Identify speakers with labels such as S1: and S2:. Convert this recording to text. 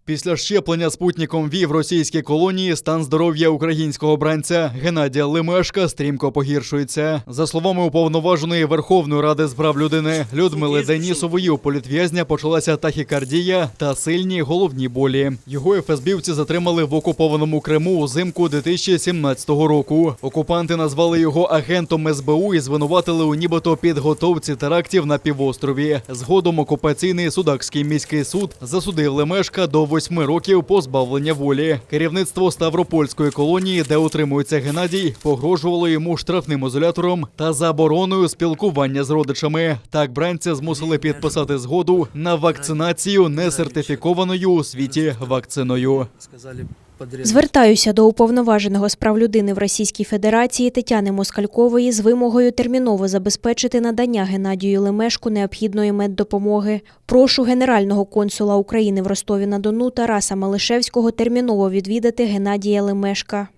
S1: Після щеплення спутником ВІ в російській колонії стан здоров'я українського бранця Геннадія Лемешка стрімко погіршується. За словами уповноваженої Верховної Ради з прав людини Людмили Денісової, у політв'язня почалася тахікардія та сильні головні болі. Його ФСБівці затримали в окупованому Криму узимку 2017 року. Окупанти назвали його агентом СБУ і звинуватили у нібито підготовці терактів на півострові. Згодом окупаційний Судакський міський суд засудив Лемешка до 8 років позбавлення волі. Керівництво Ставропольської колонії, де утримується Геннадій, погрожувало йому штрафним ізолятором та забороною спілкування з родичами. Так бранця змусили підписати згоду на вакцинацію несертифікованою у світі вакциною.
S2: Звертаюся до уповноваженого з прав людини в Російській Федерації Тетяни Москалькової з вимогою терміново забезпечити надання Геннадію Лемешку необхідної меддопомоги. Прошу генерального консула України в Ростові-на-Дону Тараса Малишевського терміново відвідати Геннадія Лемешка.